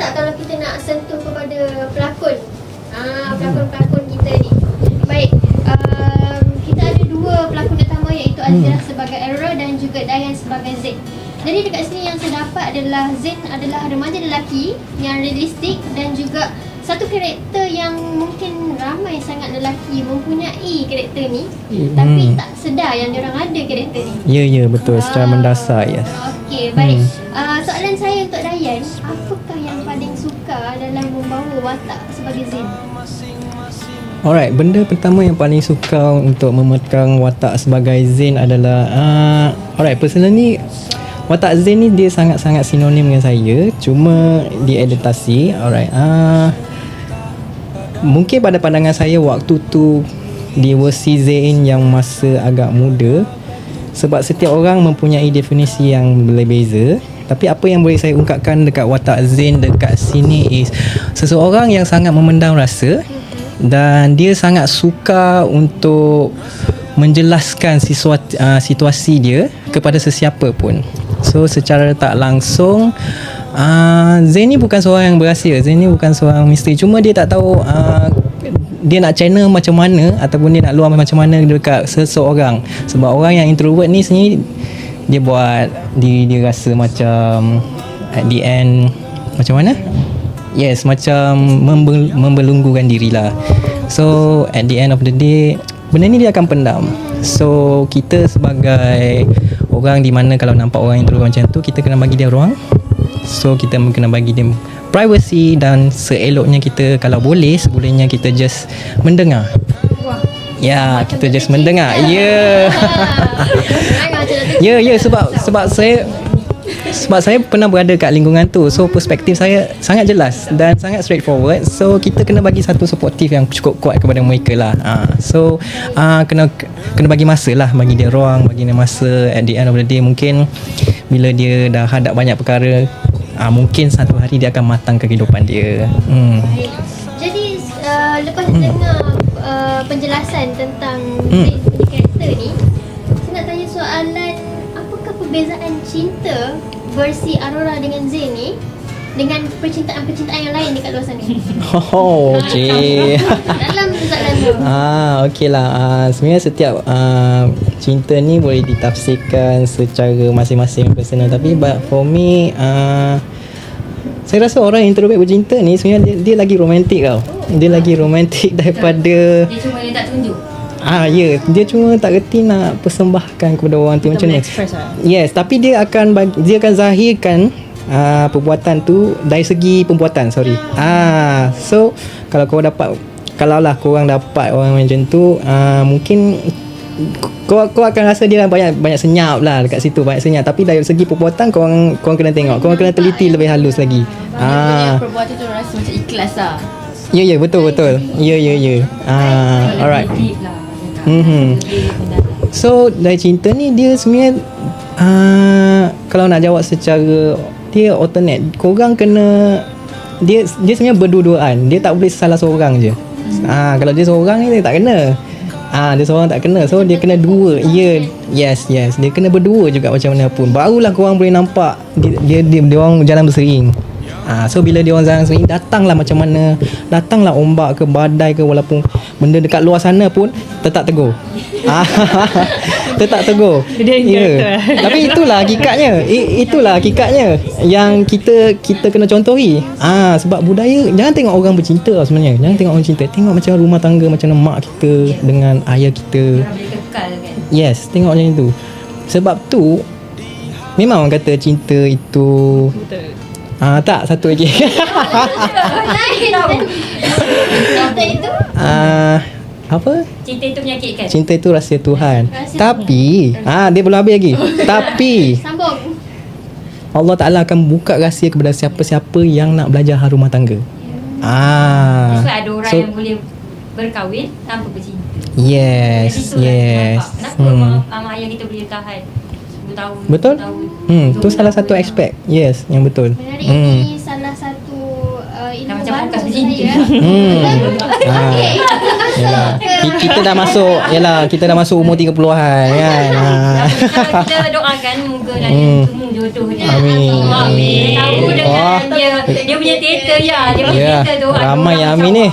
tak kalau kita nak sentuh kepada pelakon? Pelakon-pelakon kita ni. Baik, kita ada dua pelakon utama iaitu Azira sebagai Aurora dan juga Dayan sebagai Zain. Jadi dekat sini yang saya dapat adalah Zain adalah remaja lelaki yang realistik dan juga satu karakter yang mungkin ramai sangat lelaki mempunyai karakter ni tapi tak sedar yang diorang ada karakter ni. Ya, betul. Secara mendasar, yes. Okey, baik. Soalan saya untuk Dayan, apakah yang paling suka dalam membawa watak sebagai Zain? Alright, benda pertama yang paling suka untuk memegang watak sebagai Zain adalah alright, personally watak Zain ni dia sangat-sangat sinonim dengan saya, cuma diadaptasi. Alright, mungkin pada pandangan saya waktu tu di versi Zain yang masa agak muda, sebab setiap orang mempunyai definisi yang berbeza. Tapi apa yang boleh saya ungkapkan dekat watak Zain dekat sini is seseorang yang sangat memendam rasa dan dia sangat suka untuk menjelaskan situasi dia kepada sesiapa pun. So secara tak langsung Zain ni bukan seorang yang berahsia, Zain ni bukan seorang misteri, cuma dia tak tahu dia nak channel macam mana ataupun dia nak luar macam mana dekat seseorang. Sebab orang yang introvert ni sebenarnya dia buat dia rasa macam at the end macam mana? Yes, macam membelenggukan dirilah. So at the end of the day benda ni dia akan pendam. So kita sebagai orang di mana kalau nampak orang yang terus macam tu, kita kena bagi dia ruang. So kita kena bagi dia privacy dan seeloknya kita kalau boleh sebolehnya kita just mendengar. Ya, kita just mendengar. Ya. Ya, sebab saya pernah berada kat lingkungan tu. So perspektif saya sangat jelas dan sangat straightforward. So kita kena bagi satu supportive yang cukup kuat kepada mereka lah. So kena bagi masa lah, bagi dia ruang, bagi dia masa. At the end of the day mungkin bila dia dah hadap banyak perkara, mungkin satu hari dia akan matangkan kehidupan dia. Jadi lepas dengar penjelasan tentang Zain punya karakter ni, saya nak tanya soalan, apakah perbezaan cinta versi Aurora dengan Zain ni dengan percintaan-percintaan yang lain dekat luar sana? Oh, okey. Dalam soalan tu. Okey lah. Sebenarnya setiap cinta ni boleh ditafsirkan secara masing-masing personal. Tapi but for me, saya rasa orang introvert bercinta ni sebenarnya dia lagi romantik tau. Dia lagi romantik daripada dia cuma dia tak tunjuk. Ya, dia cuma tak reti nak persembahkan kepada orang tu macam ni. Yes, tapi dia akan zahirkan perbuatan tu dari segi perbuatan, sorry. So kalau korang dapat orang macam tu, mungkin kau akan rasa dia banyak senyap lah dekat situ, banyak senyap. Tapi dari segi perbuatan korang kena tengok, korang kena teliti lebih halus lagi. Perbuatan tu rasa macam ikhlas lah. Ya, betul. Ya. Alright. So dari cinta ni dia sebenarnya kalau nak jawab secara dia alternate, korang kena dia sebenarnya berdua-duaan. Dia tak boleh salah seorang je. Kalau dia seorang ni dia tak kena. Dia seorang tak kena. So dia kena dua. Yes. Dia kena berdua juga macam mana pun. Barulah korang boleh nampak dia orang jalan bersering. So bila dia orang jalan bersering, datanglah macam mana, datanglah ombak ke badai ke, walaupun benda dekat luar sana pun tetap tegur. Tetap tegur. Tapi itulah hakikatnya. Itulah hakikatnya yang kita kena contohi. Sebab budaya, jangan tengok orang bercinta lah sebenarnya. Jangan tengok orang cinta. Tengok macam rumah tangga, macam mana mak kita dengan ayah kita. Yes, tengok macam itu. Sebab tu memang orang kata cinta itu tak, satu lagi. Cinta itu apa? Cinta itu menyakitkan. Cinta itu rahsia Tuhan. Tapi dia belum habis lagi. Tapi sambung. Allah Ta'ala akan buka rahsia kepada siapa-siapa yang nak belajar rumah tangga. Sebab ada orang yang boleh berkahwin tanpa bercinta. Yes. Kenapa mak ayah kita boleh tahan 10 tahun? Betul? 10 tahun. Tu salah satu aspek. Yes, yang betul. Menarik. Ini salah satu ilmu macam baru podcast untuk bercinta. saya. Okey. Yalah. Kita dah masuk, yalah, kita dah masuk umur 30-an kan. Kita doakan moga lah dia temu jodohnya. Amin. Amin. Tahu dengan Oh. dia punya teater ya. Dia punya Ya, teater tu. ramai yang amin ni.